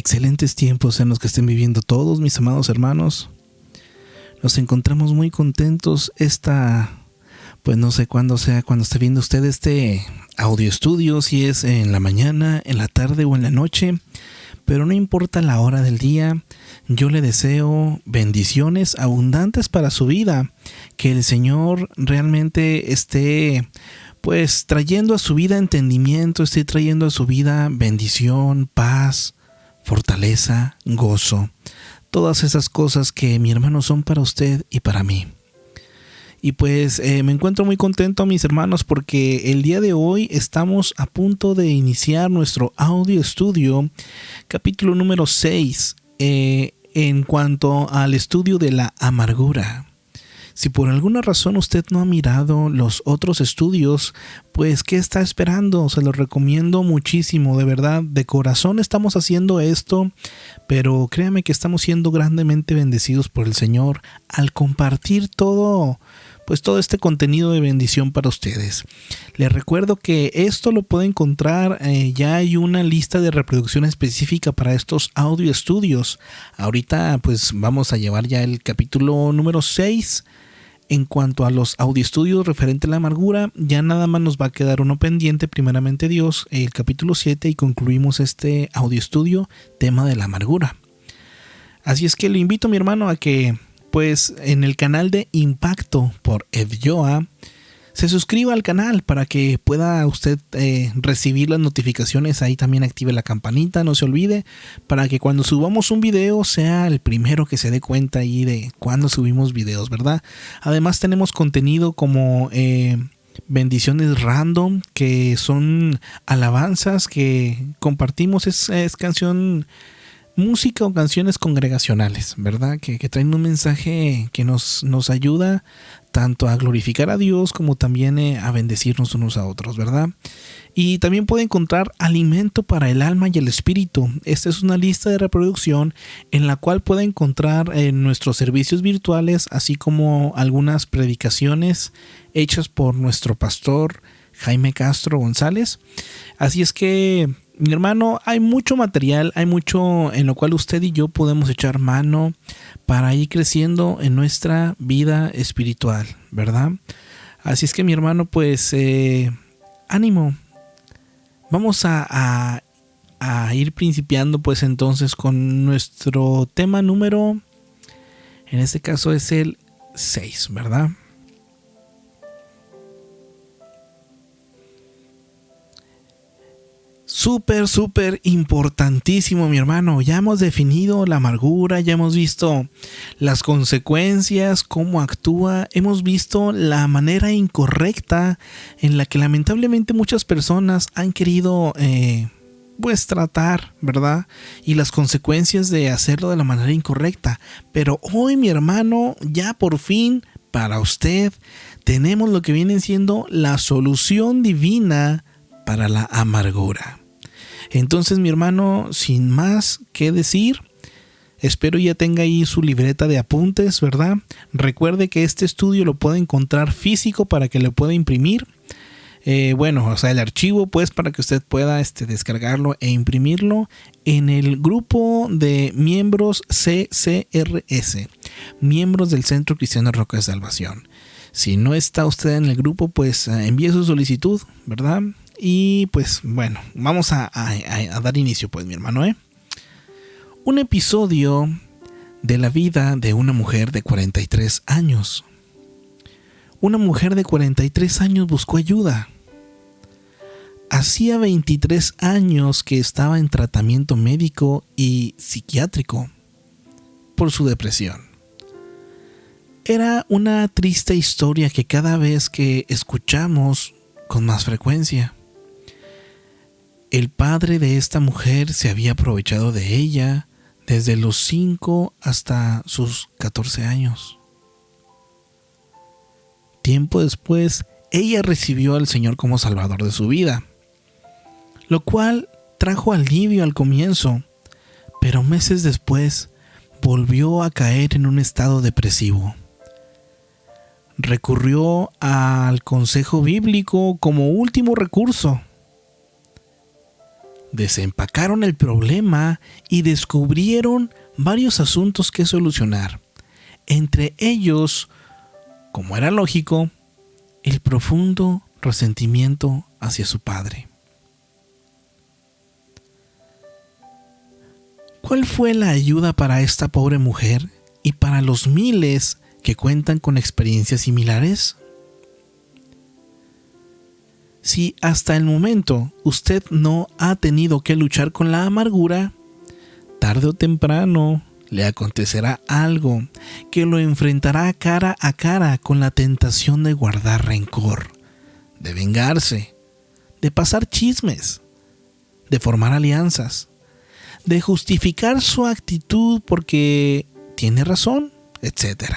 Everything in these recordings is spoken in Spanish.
Excelentes tiempos en los que estén viviendo todos mis amados hermanos. Nos encontramos muy contentos pues no sé cuándo sea, cuando esté viendo usted este audio estudio, si es en la mañana, en la tarde o en la noche, pero no importa la hora del día, yo le deseo bendiciones abundantes para su vida, que el Señor realmente esté pues trayendo a su vida entendimiento, esté trayendo a su vida bendición, paz, fortaleza, gozo, todas esas cosas que mi hermano son para usted y para mí. Y pues me encuentro muy contento, mis hermanos, porque el día de hoy estamos a punto de iniciar nuestro audio estudio, capítulo número 6, en cuanto al estudio de la amargura. Si por alguna razón usted no ha mirado los otros estudios, pues ¿qué está esperando? Se lo recomiendo muchísimo, de verdad, de corazón estamos haciendo esto, pero créame que estamos siendo grandemente bendecidos por el Señor al compartir todo este contenido de bendición para ustedes. Les recuerdo que esto lo puede encontrar, ya hay una lista de reproducción específica para estos audio estudios. Ahorita pues vamos a llevar ya el capítulo número 6. En cuanto a los audioestudios referente a la amargura, ya nada más nos va a quedar uno pendiente, primeramente Dios, el capítulo 7, y concluimos este audioestudio, tema de la amargura. Así es que le invito, mi hermano, a que pues en el canal de Impacto por Evyoa se suscriba al canal para que pueda usted recibir las notificaciones. Ahí también active la campanita, no se olvide, para que cuando subamos un video sea el primero que se dé cuenta ahí de cuando subimos videos, ¿verdad? Además tenemos contenido como bendiciones random, que son alabanzas que compartimos, es canción, música o canciones congregacionales, ¿verdad? Que traen un mensaje que nos ayuda tanto a glorificar a Dios como también a bendecirnos unos a otros, ¿verdad? Y también puede encontrar alimento para el alma y el espíritu. Esta es una lista de reproducción en la cual puede encontrar nuestros servicios virtuales, así como algunas predicaciones hechas por nuestro pastor Jaime Castro González. Así es que, mi hermano, hay mucho material, hay mucho en lo cual usted y yo podemos echar mano para ir creciendo en nuestra vida espiritual, ¿verdad? Así es que, mi hermano, pues ánimo. Vamos a ir principiando pues entonces con nuestro tema número, en este caso es el 6, ¿verdad? Súper importantísimo, mi hermano. Ya hemos definido la amargura, ya hemos visto las consecuencias, cómo actúa, hemos visto la manera incorrecta en la que lamentablemente muchas personas han querido pues tratar, ¿verdad? Y las consecuencias de hacerlo de la manera incorrecta. Pero hoy, mi hermano, ya por fin para usted tenemos lo que viene siendo la solución divina para la amargura. Entonces, mi hermano, sin más que decir, espero ya tenga ahí su libreta de apuntes, ¿verdad? Recuerde que este estudio lo puede encontrar físico para que lo pueda imprimir. El archivo, pues, para que usted pueda descargarlo e imprimirlo en el grupo de miembros CCRS, miembros del Centro Cristiano Roca de Salvación. Si no está usted en el grupo, pues envíe su solicitud, ¿verdad? Y pues bueno, vamos a dar inicio, pues, mi hermano, Un episodio de la vida de una mujer de 43 años. Una mujer de 43 años buscó ayuda. Hacía 23 años que estaba en tratamiento médico y psiquiátrico por su depresión. Era una triste historia que cada vez que escuchamos con más frecuencia. El padre de esta mujer se había aprovechado de ella desde los 5 hasta sus 14 años. Tiempo después, ella recibió al Señor como Salvador de su vida, lo cual trajo alivio al comienzo, pero meses después volvió a caer en un estado depresivo. Recurrió al consejo bíblico como último recurso. desempacaron el problema y descubrieron varios asuntos que solucionar. Entre ellos, como era lógico, el profundo resentimiento hacia su padre. ¿Cuál fue la ayuda para esta pobre mujer y para los miles que cuentan con experiencias similares? Si hasta el momento usted no ha tenido que luchar con la amargura, tarde o temprano le acontecerá algo que lo enfrentará cara a cara con la tentación de guardar rencor, de vengarse, de pasar chismes, de formar alianzas, de justificar su actitud porque tiene razón, etc.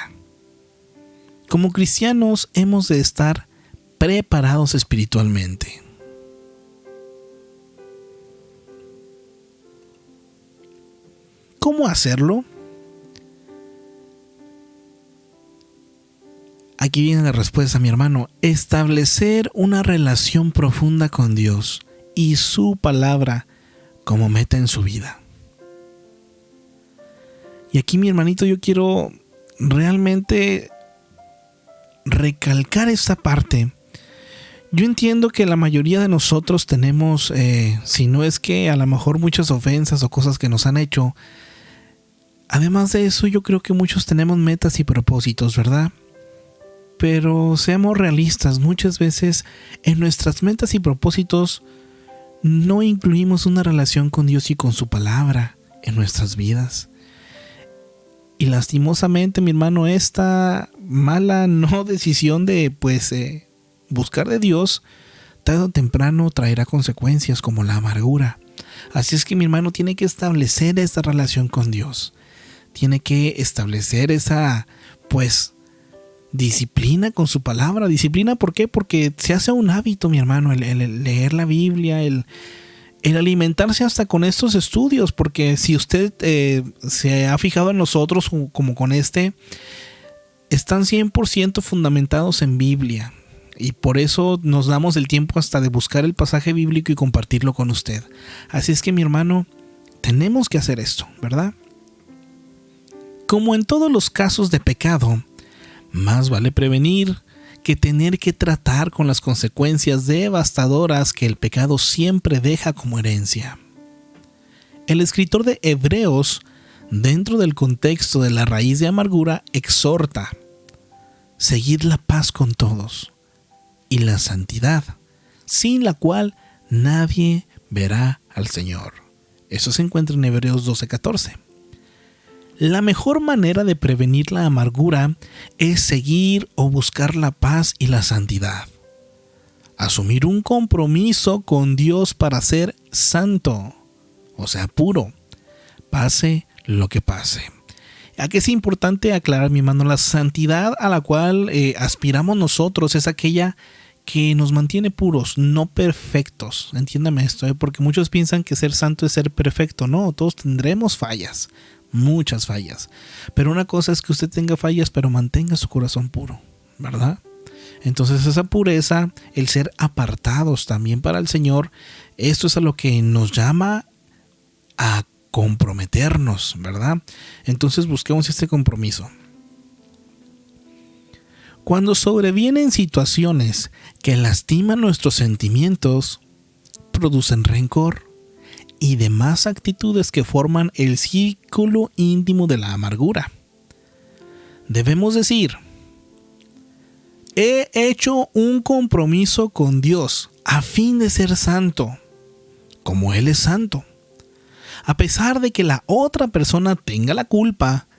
Como cristianos hemos de estar preparados espiritualmente. ¿Cómo hacerlo? Aquí viene la respuesta, mi hermano. Establecer una relación profunda con Dios y su palabra como meta en su vida. Y aquí, mi hermanito, yo quiero realmente recalcar esta parte. Yo entiendo que la mayoría de nosotros tenemos, si no es que a lo mejor muchas ofensas o cosas que nos han hecho. Además de eso, yo creo que muchos tenemos metas y propósitos, ¿verdad? Pero seamos realistas, muchas veces en nuestras metas y propósitos no incluimos una relación con Dios y con su palabra en nuestras vidas. Y lastimosamente, mi hermano, esta mala no decisión de buscar de Dios, tarde o temprano traerá consecuencias como la amargura. Así es que mi hermano tiene que establecer esta relación con Dios. Tiene que establecer esa, disciplina con su palabra. Disciplina, ¿por qué? Porque se hace un hábito, mi hermano, el leer la Biblia, el alimentarse hasta con estos estudios, porque si usted se ha fijado en nosotros como con están 100% fundamentados en Biblia, y por eso nos damos el tiempo hasta de buscar el pasaje bíblico y compartirlo con usted. Así es que, mi hermano, tenemos que hacer esto, ¿verdad? Como en todos los casos de pecado, más vale prevenir que tener que tratar con las consecuencias devastadoras que el pecado siempre deja como herencia. El escritor de Hebreos, dentro del contexto de la raíz de amargura, exhorta: seguid la paz con todos y la santidad, sin la cual nadie verá al Señor. Eso se encuentra en Hebreos 12:14. La mejor manera de prevenir la amargura es seguir o buscar la paz y la santidad. Asumir un compromiso con Dios para ser santo, o sea, puro, pase lo que pase. Aquí es importante aclarar, mi hermano, la santidad a la cual aspiramos nosotros es aquella que nos mantiene puros, no perfectos. Entiéndame esto, porque muchos piensan que ser santo es ser perfecto. No, todos tendremos fallas. Muchas fallas, pero una cosa es que usted tenga fallas pero mantenga su corazón puro, ¿verdad? Entonces esa pureza, el ser apartados también para el Señor, esto es a lo que nos llama a comprometernos, ¿verdad? Entonces busquemos este compromiso. Cuando sobrevienen situaciones que lastiman nuestros sentimientos, producen rencor y demás actitudes que forman el círculo íntimo de la amargura. Debemos decir: he hecho un compromiso con Dios a fin de ser santo, como Él es santo. A pesar de que la otra persona tenga la culpa,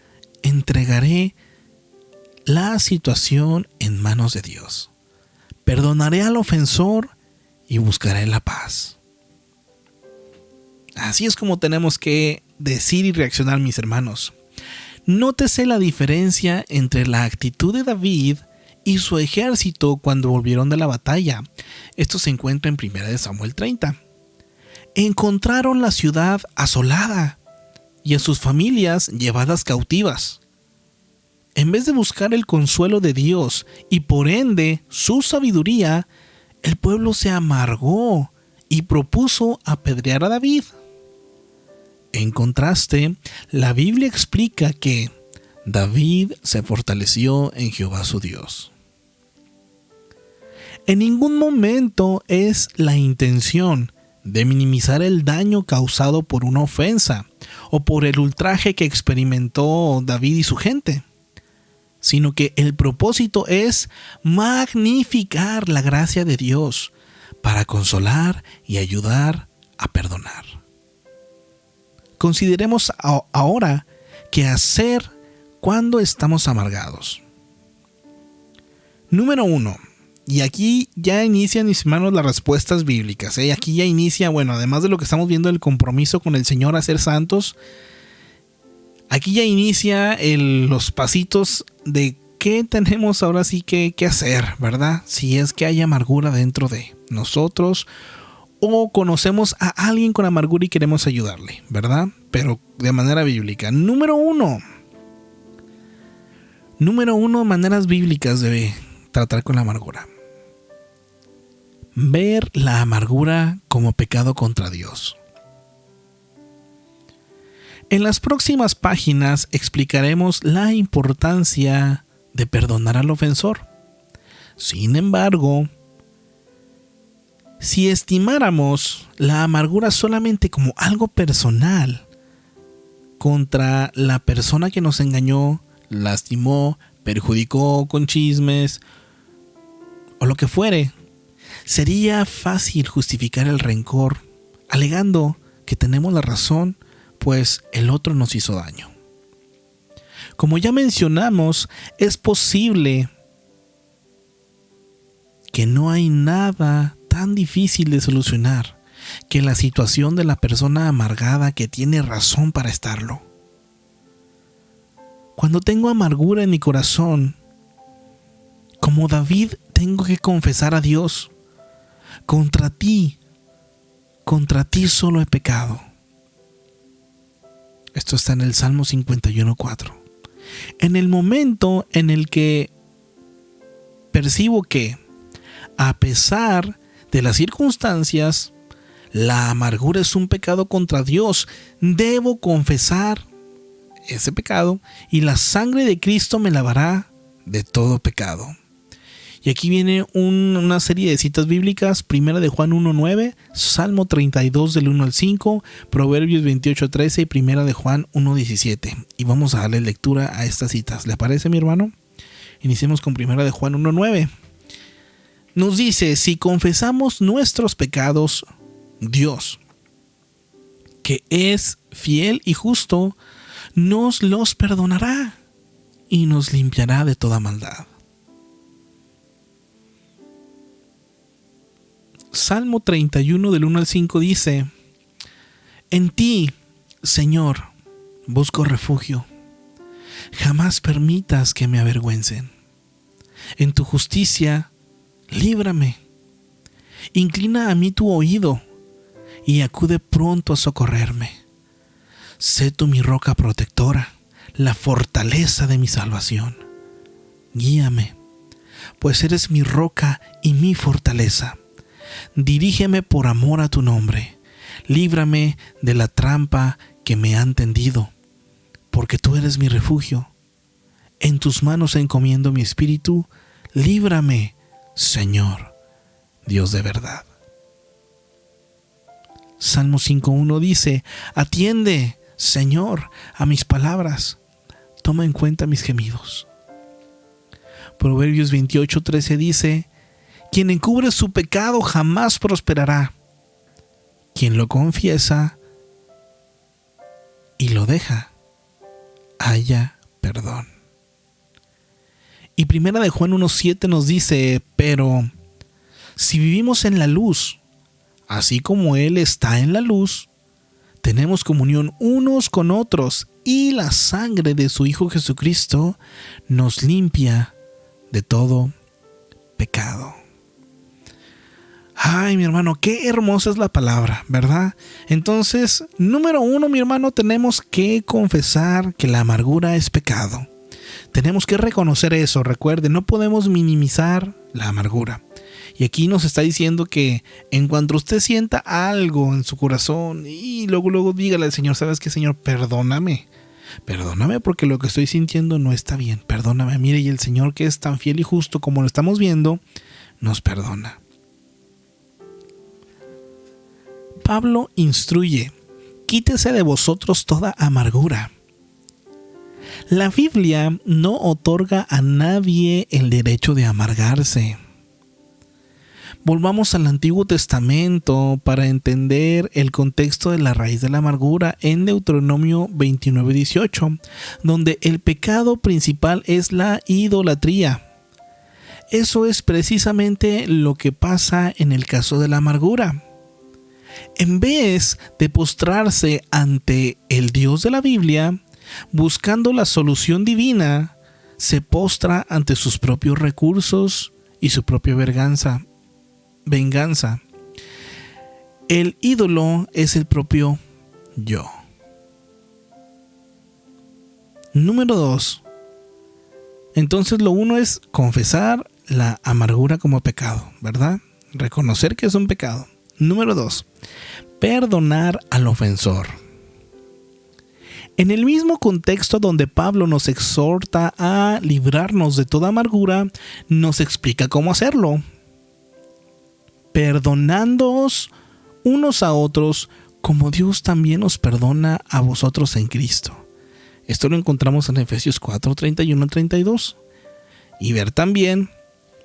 entregaré la situación en manos de Dios. Perdonaré al ofensor y buscaré la paz. Así es como tenemos que decir y reaccionar, mis hermanos. Nótese la diferencia entre la actitud de David y su ejército cuando volvieron de la batalla. Esto se encuentra en 1 Samuel 30. Encontraron la ciudad asolada y a sus familias llevadas cautivas. En vez de buscar el consuelo de Dios y por ende su sabiduría, el pueblo se amargó y propuso apedrear a David. En contraste, la Biblia explica que David se fortaleció en Jehová su Dios. En ningún momento es la intención de minimizar el daño causado por una ofensa o por el ultraje que experimentó David y su gente, sino que el propósito es magnificar la gracia de Dios para consolar y ayudar a perdonar. Consideremos ahora qué hacer cuando estamos amargados. Número 1. Y aquí ya inician, mis hermanos, las respuestas bíblicas. Aquí ya inicia, además de lo que estamos viendo, el compromiso con el Señor a ser santos. Aquí ya inicia los pasitos de qué tenemos ahora sí que hacer, ¿verdad? Si es que hay amargura dentro de nosotros o conocemos a alguien con amargura y queremos ayudarle, ¿verdad? Pero de manera bíblica. Número 1, maneras bíblicas de tratar con la amargura. Ver la amargura como pecado contra Dios. En las próximas páginas explicaremos la importancia de perdonar al ofensor. Sin embargo, si estimáramos la amargura solamente como algo personal contra la persona que nos engañó, lastimó, perjudicó con chismes o lo que fuere, sería fácil justificar el rencor alegando que tenemos la razón, pues el otro nos hizo daño. Como ya mencionamos, es posible que no hay nada tan difícil de solucionar que la situación de la persona amargada que tiene razón para estarlo. Cuando tengo amargura en mi corazón, como David, tengo que confesar a Dios: contra ti solo he pecado. Esto está en el Salmo 51:4. En el momento en el que percibo que, a pesar de las circunstancias, la amargura es un pecado contra Dios, debo confesar ese pecado y la sangre de Cristo me lavará de todo pecado. Y aquí viene una serie de citas bíblicas: 1 de Juan 1:9, Salmo 32 del 1 al 5, Proverbios 28:13 y 1 de Juan 1:17. Y vamos a darle lectura a estas citas. ¿Le parece, mi hermano? Iniciemos con 1 de Juan 1:9. Nos dice: si confesamos nuestros pecados, Dios, que es fiel y justo, nos los perdonará y nos limpiará de toda maldad. Salmo 31 del 1 al 5 dice: en ti, Señor, busco refugio. Jamás permitas que me avergüencen. En tu justicia, líbrame. Inclina a mí tu oído y acude pronto a socorrerme. Sé tú mi roca protectora, la fortaleza de mi salvación. Guíame, pues eres mi roca y mi fortaleza. Dirígeme por amor a tu nombre. Líbrame de la trampa que me han tendido, porque tú eres mi refugio. En tus manos encomiendo mi espíritu. Líbrame, Señor, Dios de verdad. Salmo 5:1 dice: atiende, Señor, a mis palabras. Toma en cuenta mis gemidos. Proverbios 28:13 dice: quien encubre su pecado jamás prosperará. Quien lo confiesa y lo deja, halla perdón. Y 1 de Juan 1:7 nos dice: pero si vivimos en la luz, así como Él está en la luz, tenemos comunión unos con otros, y la sangre de su Hijo Jesucristo nos limpia de todo pecado. Ay, mi hermano, qué hermosa es la palabra, ¿verdad? Entonces, número 1, mi hermano, tenemos que confesar que la amargura es pecado. Tenemos que reconocer eso. Recuerde, no podemos minimizar la amargura. Y aquí nos está diciendo que en cuanto usted sienta algo en su corazón y luego dígale al Señor, ¿sabes qué, Señor? Perdóname porque lo que estoy sintiendo no está bien. Perdóname. Mire, y el Señor, que es tan fiel y justo como lo estamos viendo, nos perdona. Pablo instruye: quítese de vosotros toda amargura. La Biblia no otorga a nadie el derecho de amargarse. Volvamos al Antiguo Testamento para entender el contexto de la raíz de la amargura en Deuteronomio 29:18, donde el pecado principal es la idolatría. Eso es precisamente lo que pasa en el caso de la amargura. En vez de postrarse ante el Dios de la Biblia, buscando la solución divina, se postra ante sus propios recursos y su propia venganza. El ídolo es el propio yo. Número 2. Entonces lo uno es confesar la amargura como pecado, ¿verdad? Reconocer que es un pecado. Número 2. Perdonar al ofensor. En el mismo contexto donde Pablo nos exhorta a librarnos de toda amargura, nos explica cómo hacerlo. Perdonándoos unos a otros como Dios también os perdona a vosotros en Cristo. Esto lo encontramos en Efesios 4, 31 al 32. Y ver también,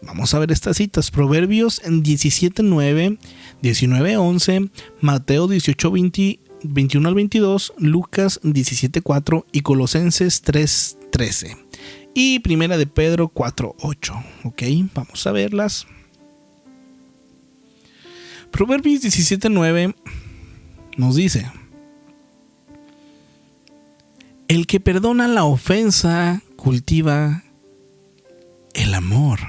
vamos a ver estas citas: Proverbios 17:9, 19:11, Mateo 18:21 al 22, Lucas 17:4 y Colosenses 3:13. Y Primera de Pedro 4:8. Ok, vamos a verlas. Proverbios 17:9 nos dice: el que perdona la ofensa cultiva el amor.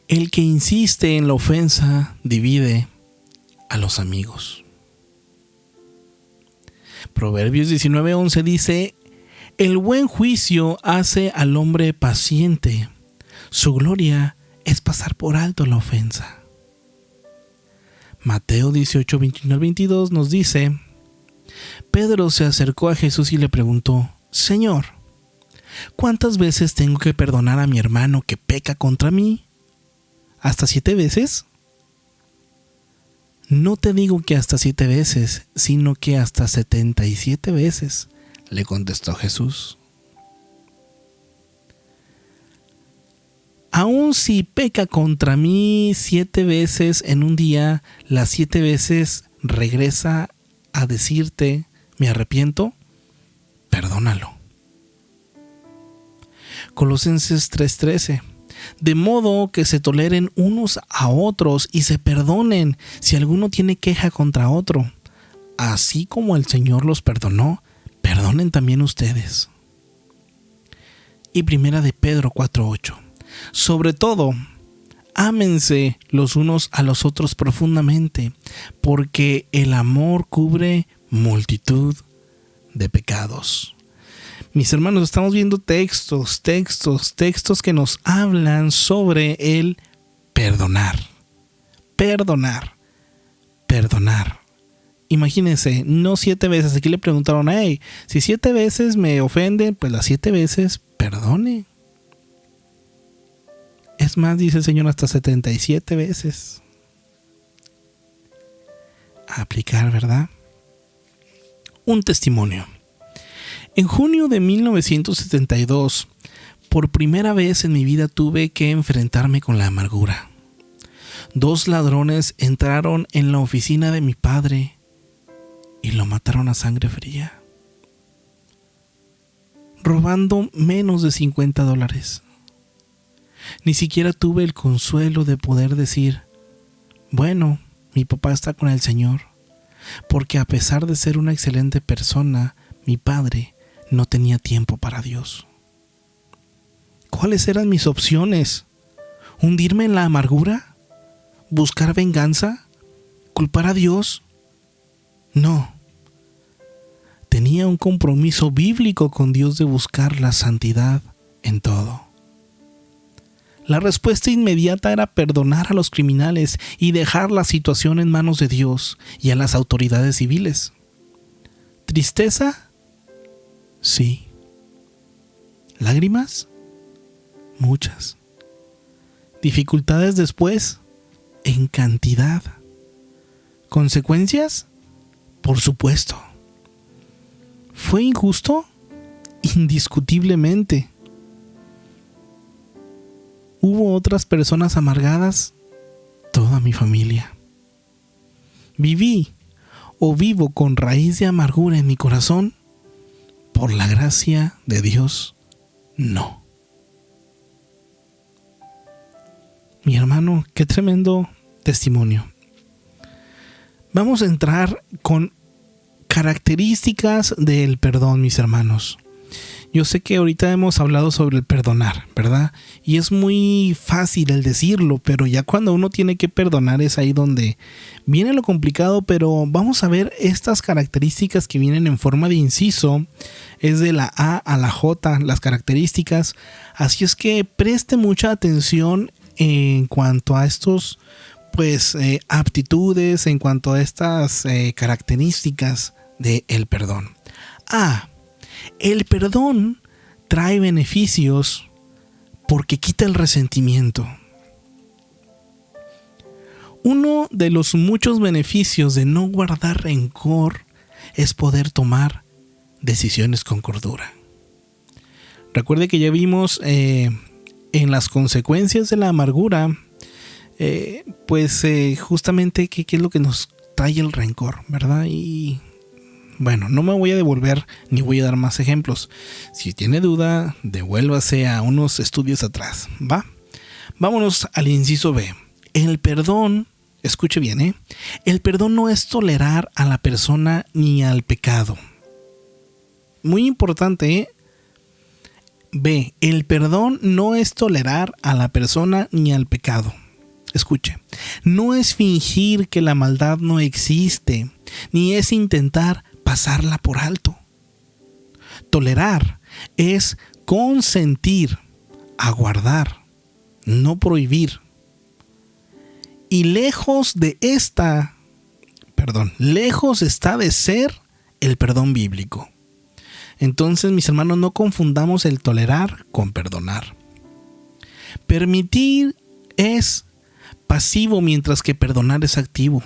El que insiste en la ofensa divide a los amigos. Proverbios 19:11 dice: el buen juicio hace al hombre paciente. Su gloria es pasar por alto la ofensa. Mateo 18:21 al 22 nos dice: Pedro se acercó a Jesús y le preguntó: Señor, ¿cuántas veces tengo que perdonar a mi hermano que peca contra mí? ¿Hasta 7 veces? No te digo que hasta 7 veces, sino que hasta 77 veces, le contestó Jesús. Aun si peca contra mí 7 veces en un día, las 7 veces regresa a decirte: me arrepiento, perdónalo. Colosenses 3:13. De modo que se toleren unos a otros y se perdonen si alguno tiene queja contra otro. Así como el Señor los perdonó, perdonen también ustedes. Y Primera de Pedro 4:8. Sobre todo, ámense los unos a los otros profundamente, porque el amor cubre multitud de pecados. Mis hermanos, estamos viendo textos que nos hablan sobre el perdonar. Imagínense, no 7 veces. Aquí le preguntaron: hey, si 7 veces me ofenden, pues las 7 veces perdone. Es más, dice el Señor, hasta 77 veces. A aplicar, ¿verdad? Un testimonio. En junio de 1972, por primera vez en mi vida tuve que enfrentarme con la amargura. 2 ladrones entraron en la oficina de mi padre y lo mataron a sangre fría, robando menos de $50. Ni siquiera tuve el consuelo de poder decir: bueno, mi papá está con el Señor, porque a pesar de ser una excelente persona, mi padre no tenía tiempo para Dios. ¿Cuáles eran mis opciones? ¿Hundirme en la amargura? ¿Buscar venganza? ¿Culpar a Dios? No. Tenía un compromiso bíblico con Dios de buscar la santidad en todo. La respuesta inmediata era perdonar a los criminales y dejar la situación en manos de Dios y a las autoridades civiles. ¿Tristeza? Sí. ¿Lágrimas? Muchas. ¿Dificultades después? En cantidad. ¿Consecuencias? Por supuesto. ¿Fue injusto? Indiscutiblemente. ¿Hubo otras personas amargadas? Toda mi familia. ¿Viví o vivo con raíz de amargura en mi corazón? Por la gracia de Dios, no. Mi hermano, qué tremendo testimonio. Vamos a entrar con características del perdón, mis hermanos. Yo sé que ahorita hemos hablado sobre el perdonar, ¿verdad? Y es muy fácil el decirlo, pero ya cuando uno tiene que perdonar es ahí donde viene lo complicado. Pero vamos a ver estas características que vienen en forma de inciso. Es de la A a la J las características. Así es que preste mucha atención en cuanto a estos aptitudes, en cuanto a estas características del perdón. A. El perdón trae beneficios porque quita el resentimiento. Uno de los muchos beneficios de no guardar rencor es poder tomar decisiones con cordura. Recuerde que ya vimos en las consecuencias de la amargura, justamente qué es lo que nos trae el rencor, ¿verdad? Y bueno, no me voy a devolver ni voy a dar más ejemplos. Si tiene duda, devuélvase a unos estudios atrás, ¿va? Vámonos al inciso B. El perdón, escuche bien, el perdón no es tolerar a la persona ni al pecado. Muy importante, B. El perdón no es tolerar a la persona ni al pecado. Escuche, no es fingir que la maldad no existe, ni es intentar pasarla por alto. Tolerar es consentir, aguardar, no prohibir. Y lejos está de ser el perdón bíblico. Entonces, mis hermanos, no confundamos el tolerar con perdonar. Permitir es pasivo mientras que perdonar es activo.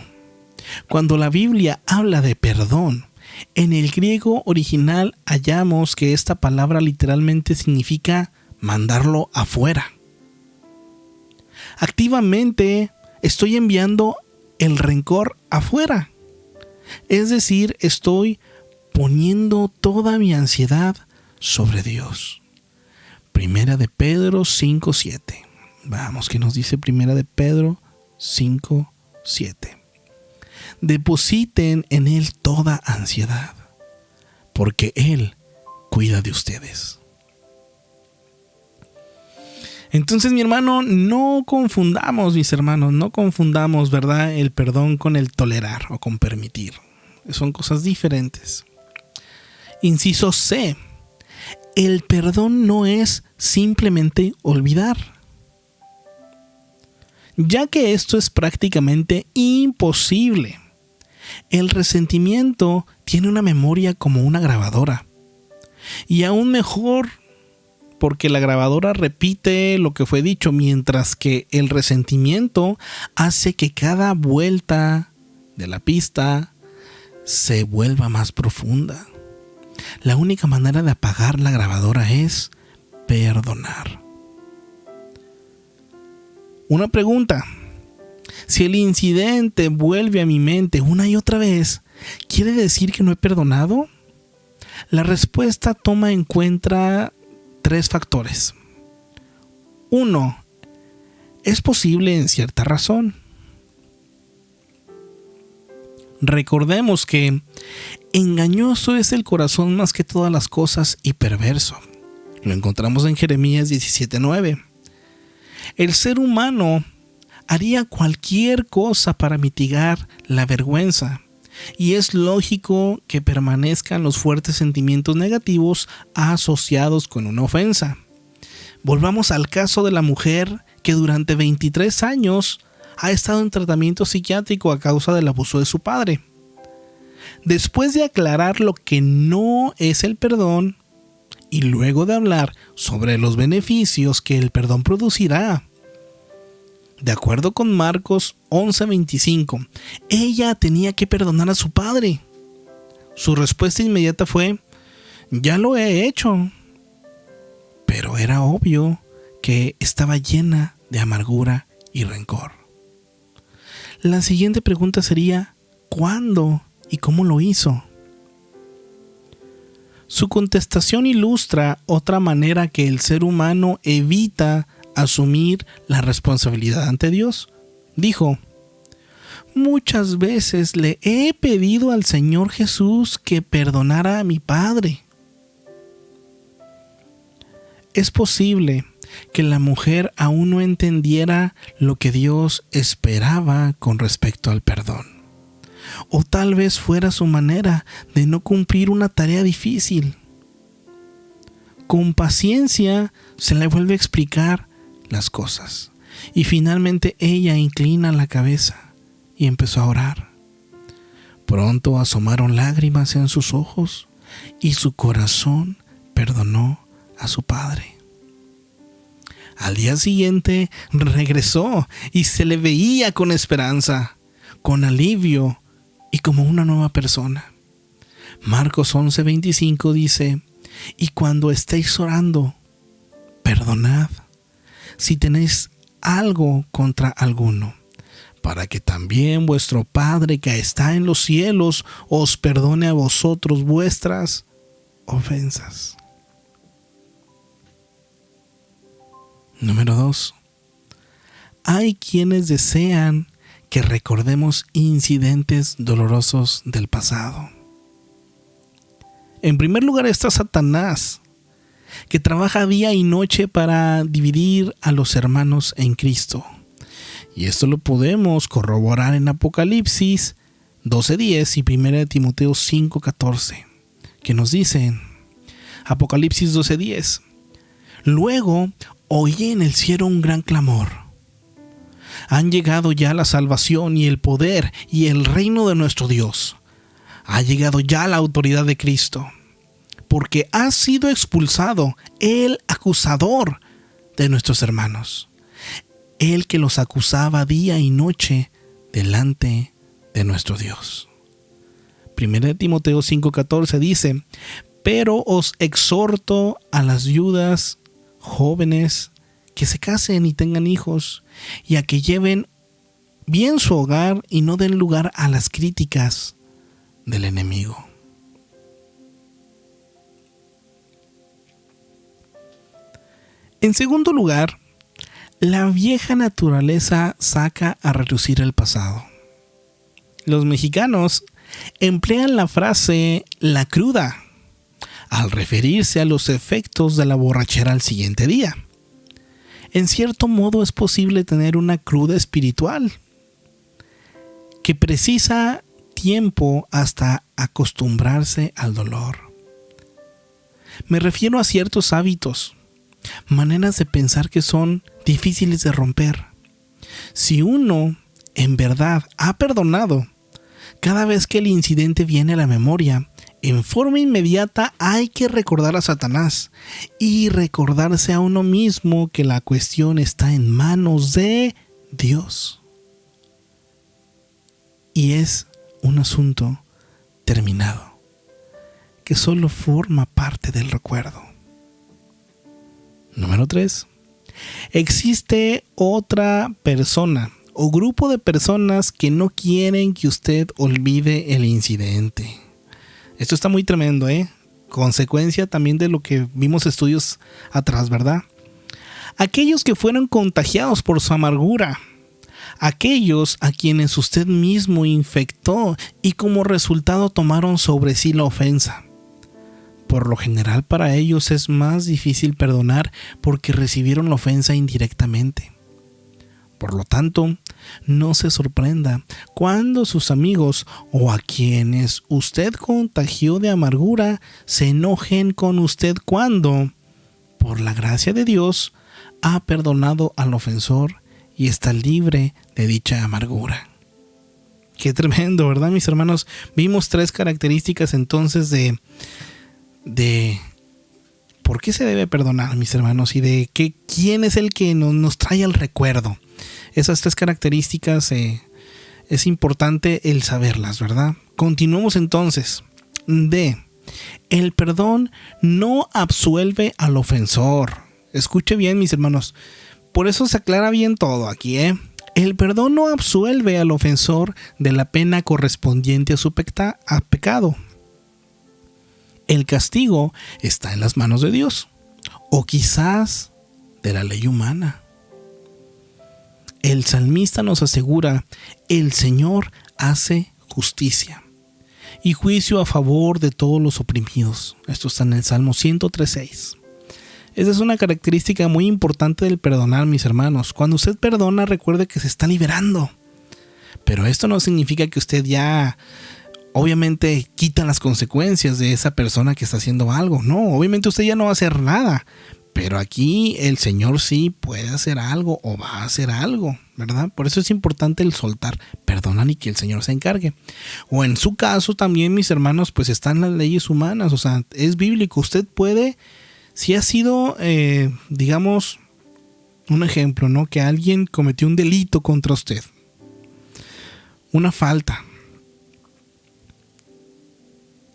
Cuando la Biblia habla de perdón, en el griego original hallamos que esta palabra literalmente significa mandarlo afuera. Activamente estoy enviando el rencor afuera. Es decir, estoy poniendo toda mi ansiedad sobre Dios. Primera de Pedro 5:7. Vamos, ¿qué nos dice Primera de Pedro 5:7? Depositen en Él toda ansiedad, porque Él cuida de ustedes. Entonces, mi hermano, no confundamos, mis hermanos, no confundamos, ¿verdad?, el perdón con el tolerar o con permitir. Son cosas diferentes. Inciso C. El perdón no es simplemente olvidar, ya que esto es prácticamente imposible. El resentimiento tiene una memoria como una grabadora. Y aún mejor, porque la grabadora repite lo que fue dicho, mientras que el resentimiento hace que cada vuelta de la pista se vuelva más profunda. La única manera de apagar la grabadora es perdonar. Una pregunta: si el incidente vuelve a mi mente una y otra vez, ¿quiere decir que no he perdonado? La respuesta toma en cuenta 3 factores. 1. Es posible en cierta razón. Recordemos que engañoso es el corazón más que todas las cosas y perverso. Lo encontramos en Jeremías 17:9. El ser humano haría cualquier cosa para mitigar la vergüenza, y es lógico que permanezcan los fuertes sentimientos negativos asociados con una ofensa. Volvamos al caso de la mujer que durante 23 años ha estado en tratamiento psiquiátrico a causa del abuso de su padre. Después de aclarar lo que no es el perdón y luego de hablar sobre los beneficios que el perdón producirá, de acuerdo con Marcos 11:25, ella tenía que perdonar a su padre. Su respuesta inmediata fue: ya lo he hecho. Pero era obvio que estaba llena de amargura y rencor. La siguiente pregunta sería: ¿cuándo y cómo lo hizo? Su contestación ilustra otra manera que el ser humano evita asumir la responsabilidad ante Dios. Dijo: muchas veces le he pedido al Señor Jesús que perdonara a mi padre. Es posible que la mujer aún no entendiera lo que Dios esperaba con respecto al perdón. O tal vez fuera su manera de no cumplir una tarea difícil. Con paciencia se le vuelve a explicar las cosas. Y finalmente ella inclina la cabeza y empezó a orar. Pronto asomaron lágrimas en sus ojos y su corazón perdonó a su padre. Al día siguiente regresó y se le veía con esperanza, con alivio y como una nueva persona. Marcos 11:25 dice: y cuando estéis orando, perdonad si tenéis algo contra alguno, para que también vuestro Padre que está en los cielos os perdone a vosotros vuestras ofensas. Número 2. Hay quienes desean que recordemos incidentes dolorosos del pasado. En primer lugar está Satanás, que trabaja día y noche para dividir a los hermanos en Cristo. Y esto lo podemos corroborar en Apocalipsis 12:10 y 1 Timoteo 5:14, que nos dicen, Apocalipsis 12:10: luego oí en el cielo un gran clamor. Han llegado ya la salvación y el poder y el reino de nuestro Dios. Ha llegado ya la autoridad de Cristo, porque ha sido expulsado el acusador de nuestros hermanos, el que los acusaba día y noche delante de nuestro Dios. 1 Timoteo 5:14 dice: pero os exhorto a las viudas jóvenes que se casen y tengan hijos, y a que lleven bien su hogar y no den lugar a las críticas del enemigo. En segundo lugar, la vieja naturaleza saca a relucir el pasado. Los mexicanos emplean la frase "la cruda" al referirse a los efectos de la borrachera al siguiente día. En cierto modo es posible tener una cruda espiritual que precisa tiempo hasta acostumbrarse al dolor. Me refiero a ciertos hábitos, maneras de pensar que son difíciles de romper. Si uno en verdad ha perdonado, cada vez que el incidente viene a la memoria, en forma inmediata hay que recordar a Satanás y recordarse a uno mismo que la cuestión está en manos de Dios. Y es un asunto terminado, que solo forma parte del recuerdo. Número 3. Existe otra persona o grupo de personas que no quieren que usted olvide el incidente. Esto está muy tremendo, consecuencia también de lo que vimos estudios atrás, ¿verdad? Aquellos que fueron contagiados por su amargura, aquellos a quienes usted mismo infectó y como resultado tomaron sobre sí la ofensa. Por lo general para ellos es más difícil perdonar porque recibieron la ofensa indirectamente. Por lo tanto, no se sorprenda cuando sus amigos o a quienes usted contagió de amargura se enojen con usted cuando, por la gracia de Dios, ha perdonado al ofensor y está libre de dicha amargura. Qué tremendo, ¿verdad, mis hermanos? Vimos 3 características entonces de por qué se debe perdonar, mis hermanos, y de quién es el que nos trae al recuerdo. Esas 3 características es importante el saberlas, ¿verdad? Continuamos entonces. El perdón no absuelve al ofensor. Escuche bien, mis hermanos. Por eso se aclara bien todo aquí, ¿eh? El perdón no absuelve al ofensor de la pena correspondiente a su pecado. El castigo está en las manos de Dios, o quizás de la ley humana. El salmista nos asegura: el Señor hace justicia y juicio a favor de todos los oprimidos. Esto está en el Salmo 103:6. Esa es una característica muy importante del perdonar, mis hermanos. Cuando usted perdona, recuerde que se está liberando. Pero esto no significa que usted ya, obviamente, quita las consecuencias de esa persona que está haciendo algo. No, obviamente usted ya no va a hacer nada. Pero aquí el Señor sí puede hacer algo o va a hacer algo, ¿verdad? Por eso es importante el soltar, perdonar y que el Señor se encargue. O en su caso también, mis hermanos, pues están las leyes humanas. O sea, es bíblico. Usted puede, si ha sido, digamos, un ejemplo, ¿no? Que alguien cometió un delito contra usted. Una falta.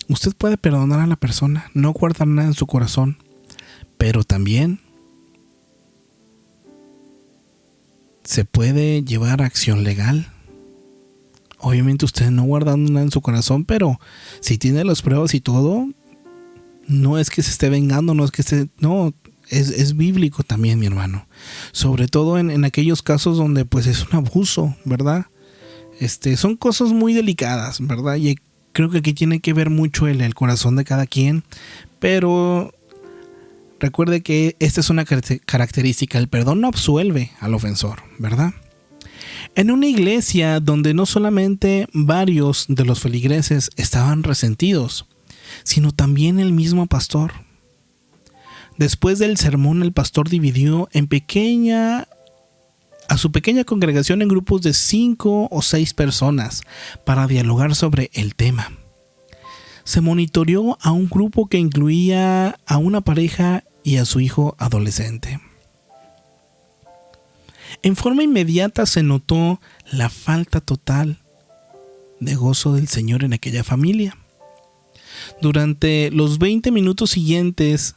Usted puede perdonar a la persona, no guardar nada en su corazón. Pero también se puede llevar a acción legal. Obviamente usted no guardando nada en su corazón, pero si tiene las pruebas y todo, no es que se esté vengando, no es que esté... No, es bíblico también, mi hermano. Sobre todo en aquellos casos donde pues es un abuso, ¿verdad? Son cosas muy delicadas, ¿verdad? Y creo que aquí tiene que ver mucho el corazón de cada quien, pero... Recuerde que esta es una característica: el perdón no absuelve al ofensor, ¿verdad? En una iglesia donde no solamente varios de los feligreses estaban resentidos, sino también el mismo pastor. Después del sermón, el pastor dividió a su pequeña congregación en grupos de 5 o 6 personas para dialogar sobre el tema. Se monitoreó a un grupo que incluía a una pareja y a su hijo adolescente. En forma inmediata se notó la falta total de gozo del Señor en aquella familia. Durante los 20 minutos siguientes,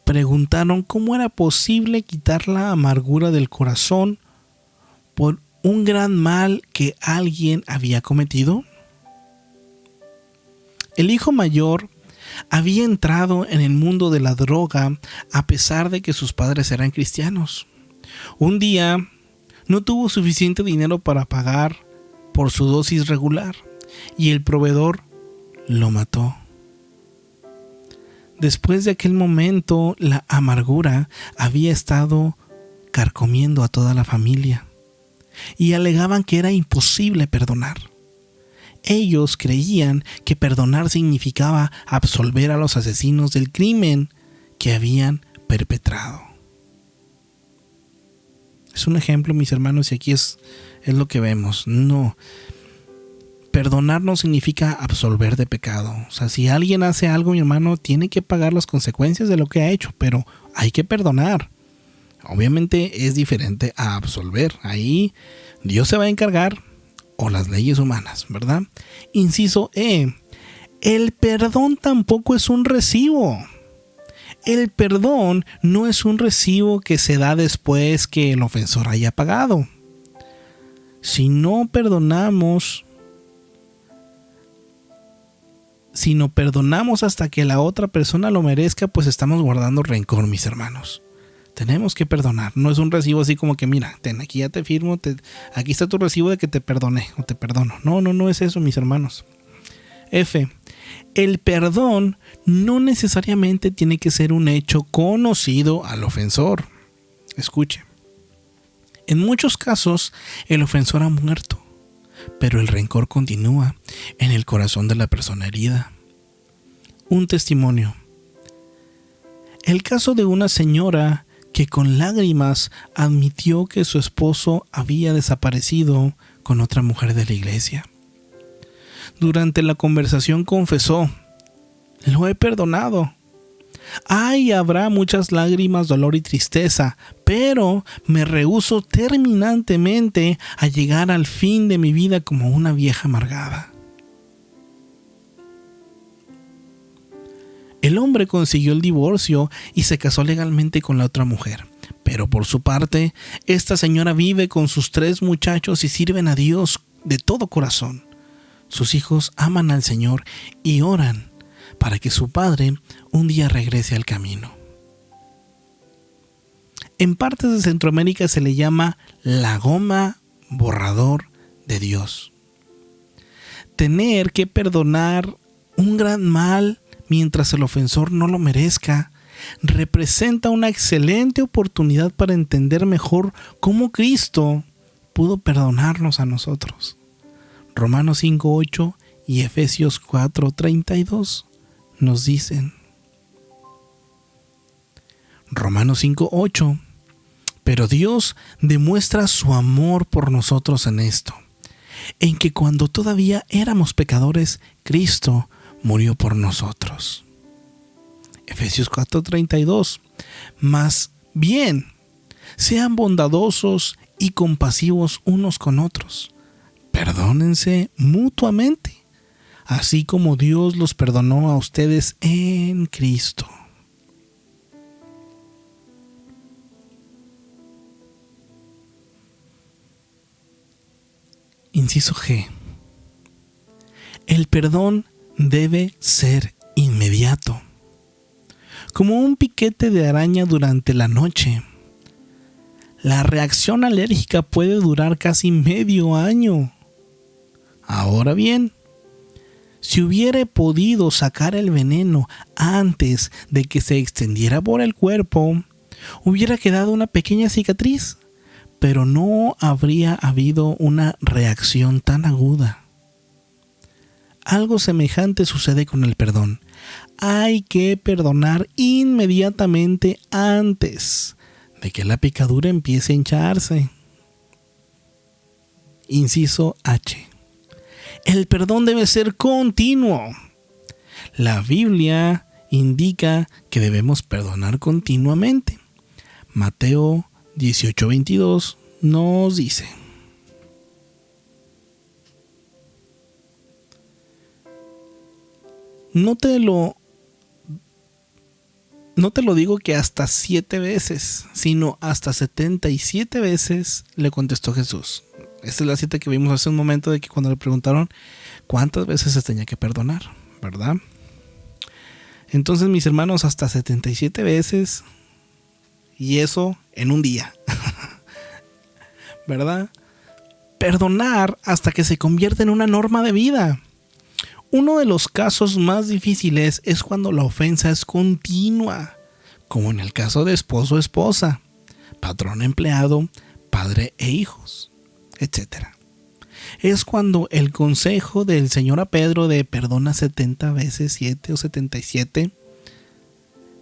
preguntaron cómo era posible quitar la amargura del corazón por un gran mal que alguien había cometido. El hijo mayor había entrado en el mundo de la droga a pesar de que sus padres eran cristianos. Un día no tuvo suficiente dinero para pagar por su dosis regular y el proveedor lo mató. Después de aquel momento, la amargura había estado carcomiendo a toda la familia y alegaban que era imposible perdonar. Ellos creían que perdonar significaba absolver a los asesinos del crimen que habían perpetrado. Es un ejemplo, mis hermanos, y aquí es lo que vemos. No, perdonar no significa absolver de pecado. O sea, si alguien hace algo, mi hermano, tiene que pagar las consecuencias de lo que ha hecho, pero hay que perdonar. Obviamente es diferente a absolver. Ahí Dios se va a encargar, o las leyes humanas, ¿verdad? Inciso E. El perdón tampoco es un recibo. El perdón no es un recibo que se da después que el ofensor haya pagado. Si no perdonamos hasta que la otra persona lo merezca, pues estamos guardando rencor, mis hermanos. Tenemos que perdonar. No es un recibo así como que, mira, aquí ya te firmo, aquí está tu recibo de que te perdoné o te perdono. No es eso, mis hermanos. F. El perdón no necesariamente tiene que ser un hecho conocido al ofensor. Escuche. En muchos casos, el ofensor ha muerto, pero el rencor continúa en el corazón de la persona herida. Un testimonio. El caso de una señora que con lágrimas admitió que su esposo había desaparecido con otra mujer de la iglesia. Durante la conversación confesó: lo he perdonado. Habrá muchas lágrimas, dolor y tristeza, pero me rehúso terminantemente a llegar al fin de mi vida como una vieja amargada. El hombre consiguió el divorcio y se casó legalmente con la otra mujer. Pero por su parte, esta señora vive con sus 3 muchachos y sirven a Dios de todo corazón. Sus hijos aman al Señor y oran para que su padre un día regrese al camino. En partes de Centroamérica se le llama la goma borrador de Dios. Tener que perdonar un gran mal mientras el ofensor no lo merezca representa una excelente oportunidad para entender mejor cómo Cristo pudo perdonarnos a nosotros. Romanos 5:8 y Efesios 4:32 nos dicen. Romanos 5:8: pero Dios demuestra su amor por nosotros en esto, en que cuando todavía éramos pecadores, Cristo murió por nosotros. Efesios 4:32: más bien, sean bondadosos y compasivos unos con otros. Perdónense mutuamente, así como Dios los perdonó a ustedes en Cristo. Inciso G. El perdón debe ser inmediato, como un piquete de araña durante la noche. La reacción alérgica puede durar casi medio año. Ahora bien, si hubiera podido sacar el veneno antes de que se extendiera por el cuerpo, hubiera quedado una pequeña cicatriz, pero no habría habido una reacción tan aguda. Algo semejante sucede con el perdón. Hay que perdonar inmediatamente antes de que la picadura empiece a hincharse. Inciso H. El perdón debe ser continuo. La Biblia indica que debemos perdonar continuamente. Mateo 18:22 nos dice: No te lo digo que hasta 7 veces, sino hasta 77 veces, le contestó Jesús. Esta es la cita que vimos hace un momento, de que cuando le preguntaron cuántas veces se tenía que perdonar, ¿verdad? Entonces, mis hermanos, hasta 77 veces, y eso en un día, ¿verdad? Perdonar hasta que se convierte en una norma de vida. Uno de los casos más difíciles es cuando la ofensa es continua, como en el caso de esposo o esposa, patrón empleado, padre e hijos, etc. Es cuando el consejo del Señor a Pedro de perdona 70 veces 7 o 77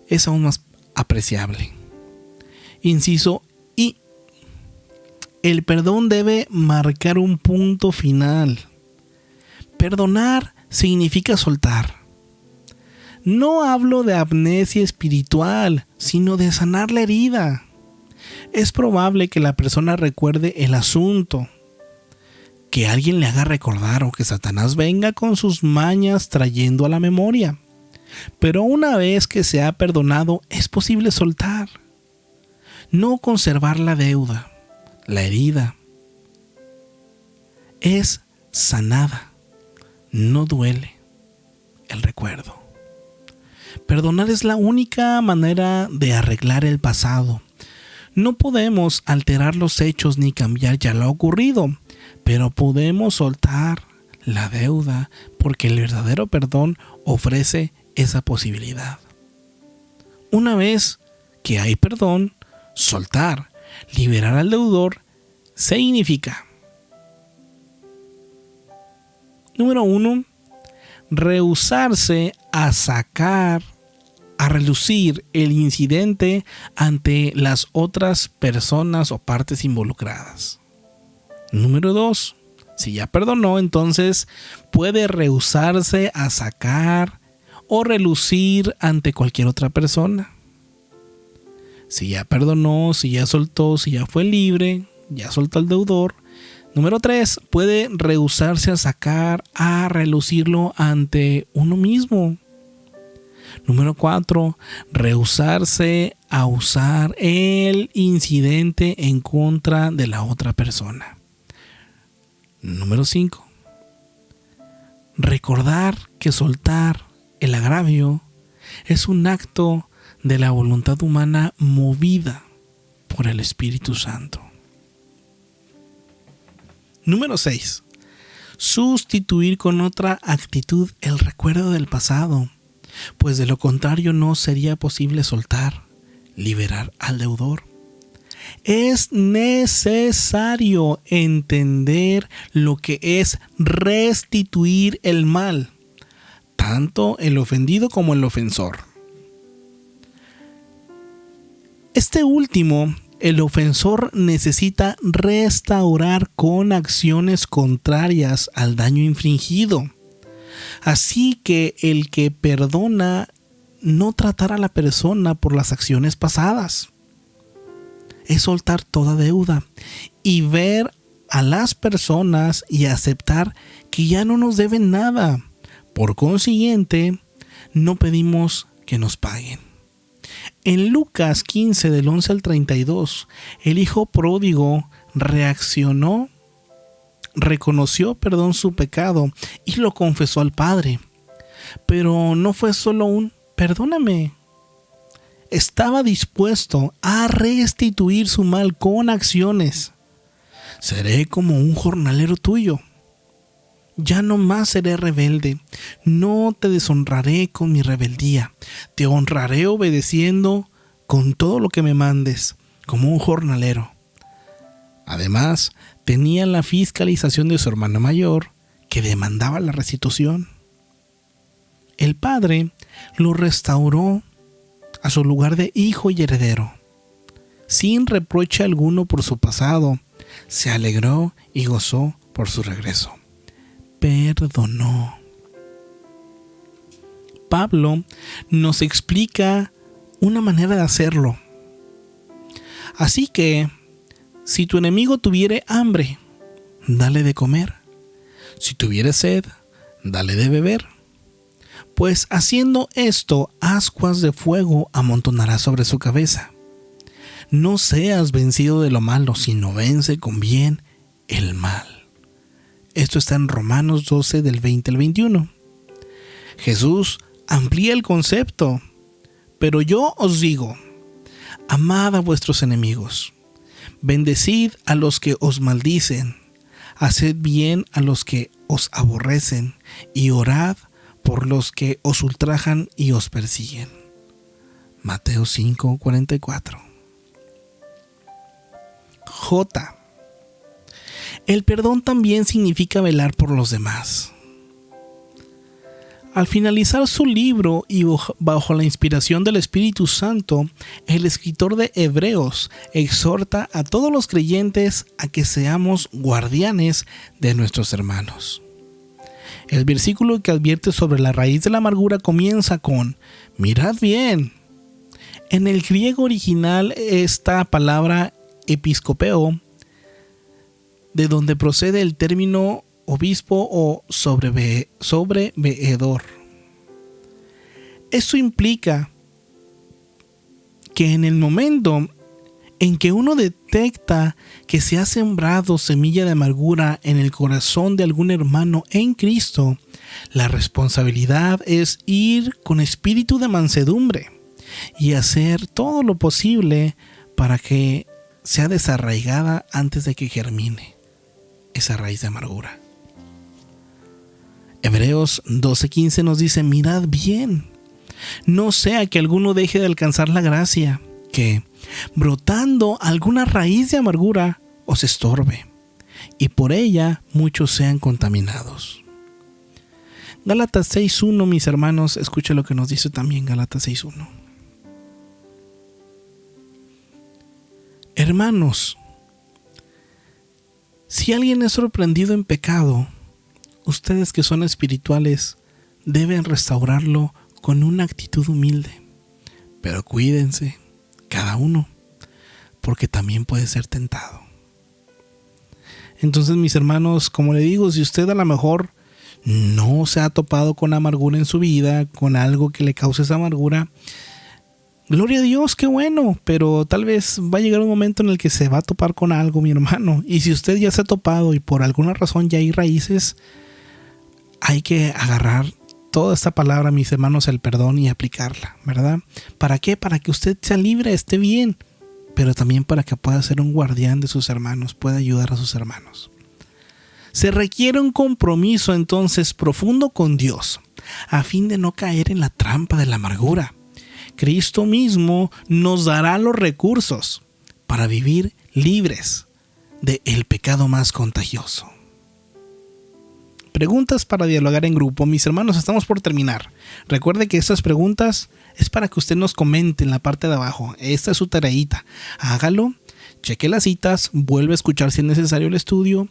es aún más apreciable. Inciso I. El perdón debe marcar un punto final. Perdonar significa soltar. No hablo de amnesia espiritual, sino de sanar la herida. Es probable que la persona recuerde el asunto, que alguien le haga recordar, o que Satanás venga con sus mañas trayendo a la memoria. Pero una vez que se ha perdonado, es posible soltar. No conservar la deuda, la herida. Es sanada. No duele el recuerdo. Perdonar es la única manera de arreglar el pasado. No podemos alterar los hechos ni cambiar ya lo ocurrido, pero podemos soltar la deuda, porque el verdadero perdón ofrece esa posibilidad. Una vez que hay perdón, soltar, liberar al deudor, significa: número 1, rehusarse a sacar a relucir el incidente ante las otras personas o partes involucradas. Número 2. Si ya perdonó, entonces puede rehusarse a sacar o relucir ante cualquier otra persona. Si ya perdonó, si ya soltó, si ya fue libre, ya soltó al deudor. Número 3. Puede rehusarse a sacar, a relucirlo ante uno mismo. Número 4. Rehusarse a usar el incidente en contra de la otra persona. Número 5. Recordar que soltar el agravio es un acto de la voluntad humana movida por el Espíritu Santo. Número 6. Sustituir con otra actitud el recuerdo del pasado, pues de lo contrario no sería posible soltar, liberar al deudor. Es necesario entender lo que es restituir el mal, tanto el ofendido como el ofensor. Este último, el ofensor, necesita restaurar con acciones contrarias al daño infligido. Así que el que perdona no tratar a la persona por las acciones pasadas. Es soltar toda deuda y ver a las personas y aceptar que ya no nos deben nada. Por consiguiente, no pedimos que nos paguen. En Lucas 15 del 11 al 32, el hijo pródigo reconoció su pecado y lo confesó al padre. Pero no fue solo un perdóname. Estaba dispuesto a restituir su mal con acciones. Seré como un jornalero tuyo. Ya no más seré rebelde. No te deshonraré con mi rebeldía. Te honraré obedeciendo con todo lo que me mandes, como un jornalero. Además, tenía la fiscalización de su hermano mayor, que demandaba la restitución. El padre lo restauró a su lugar de hijo y heredero. Sin reproche alguno por su pasado, se alegró y gozó por su regreso. Perdonó. Pablo nos explica una manera de hacerlo. Así que, si tu enemigo tuviere hambre, dale de comer. Si tuviere sed, dale de beber. Pues haciendo esto, ascuas de fuego amontonarás sobre su cabeza. No seas vencido de lo malo, sino vence con bien el mal. Esto está en Romanos 12 del 20 al 21. Jesús amplía el concepto. Pero yo os digo, amad a vuestros enemigos, bendecid a los que os maldicen, haced bien a los que os aborrecen y orad por los que os ultrajan y os persiguen. Mateo 5:44. J. El perdón también significa velar por los demás. Al finalizar su libro y bajo la inspiración del Espíritu Santo, el escritor de Hebreos exhorta a todos los creyentes a que seamos guardianes de nuestros hermanos. El versículo que advierte sobre la raíz de la amargura comienza con: mirad bien. En el griego original, esta palabra episcopeo, de donde procede el término obispo o sobreveedor. Esto implica que en el momento en que uno detecta que se ha sembrado semilla de amargura en el corazón de algún hermano en Cristo, la responsabilidad es ir con espíritu de mansedumbre y hacer todo lo posible para que sea desarraigada antes de que germine esa raíz de amargura. Hebreos 12:15 nos dice: mirad bien, no sea que alguno deje de alcanzar la gracia, que, brotando alguna raíz de amargura, os estorbe, y por ella muchos sean contaminados. Gálatas 6.1, mis hermanos, escucha lo que nos dice también Gálatas 6.1. Hermanos, si alguien es sorprendido en pecado, ustedes que son espirituales deben restaurarlo con una actitud humilde. Pero cuídense, cada uno, porque también puede ser tentado. Entonces, mis hermanos, como le digo, si usted a lo mejor no se ha topado con amargura en su vida, con algo que le cause esa amargura, gloria a Dios, qué bueno, pero tal vez va a llegar un momento en el que se va a topar con algo, mi hermano. Y si usted ya se ha topado y por alguna razón ya hay raíces, hay que agarrar toda esta palabra, mis hermanos, el perdón, y aplicarla, ¿verdad? ¿Para qué? Para que usted sea libre, esté bien, pero también para que pueda ser un guardián de sus hermanos, pueda ayudar a sus hermanos. Se requiere un compromiso entonces profundo con Dios, a fin de no caer en la trampa de la amargura. Cristo mismo nos dará los recursos para vivir libres del pecado más contagioso. Preguntas para dialogar en grupo. Mis hermanos, estamos por terminar. Recuerde que estas preguntas es para que usted nos comente en la parte de abajo. Esta es su tareita. Hágalo, cheque las citas, vuelve a escuchar si es necesario el estudio.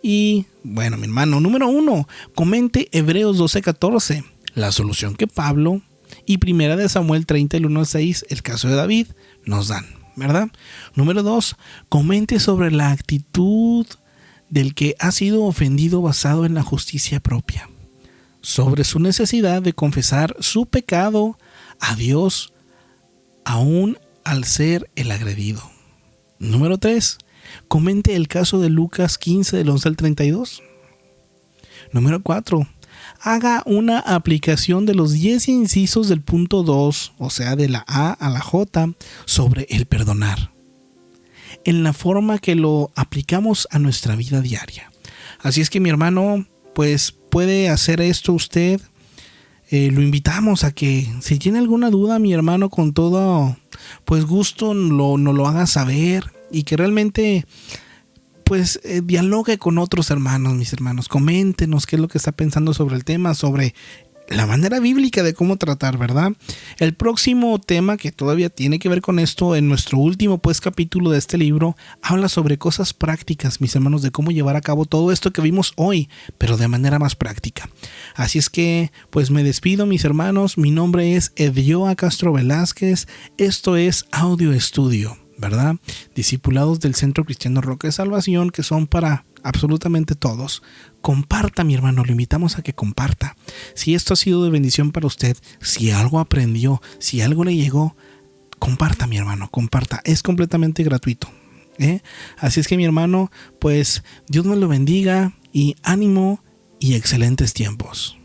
Y bueno, mi hermano, número 1, comente Hebreos 12:14, la solución que Pablo y 1 Samuel 30, el 1-6, el caso de David, nos dan, ¿verdad? Número 2, comente sobre la actitud del que ha sido ofendido basado en la justicia propia, sobre su necesidad de confesar su pecado a Dios aún al ser el agredido. Número 3, comente el caso de Lucas 15 del 11 al 32. Número 4, haga una aplicación de los 10 incisos del punto 2, o sea, de la A a la J, sobre el perdonar, en la forma que lo aplicamos a nuestra vida diaria. Así es que, mi hermano, pues puede hacer esto usted. Lo invitamos a que, si tiene alguna duda, mi hermano, con todo pues gusto nos lo haga saber, y que realmente pues dialogue con otros hermanos, mis hermanos. Coméntenos qué es lo que está pensando sobre el tema, sobre la manera bíblica de cómo tratar, ¿verdad? El próximo tema, que todavía tiene que ver con esto, en nuestro último pues capítulo de este libro, habla sobre cosas prácticas, mis hermanos, de cómo llevar a cabo todo esto que vimos hoy, pero de manera más práctica. Así es que pues me despido, mis hermanos. Mi nombre es Edioa Castro Velázquez. Esto es Audio Estudio, ¿verdad? Discipulados del Centro Cristiano Roca de Salvación, que son para absolutamente todos. Comparta, mi hermano, lo invitamos a que comparta. Si esto ha sido de bendición para usted, si algo aprendió, si algo le llegó, comparta, mi hermano, comparta. Es completamente gratuito, ¿eh? Así es que, mi hermano, pues Dios me lo bendiga, y ánimo y excelentes tiempos.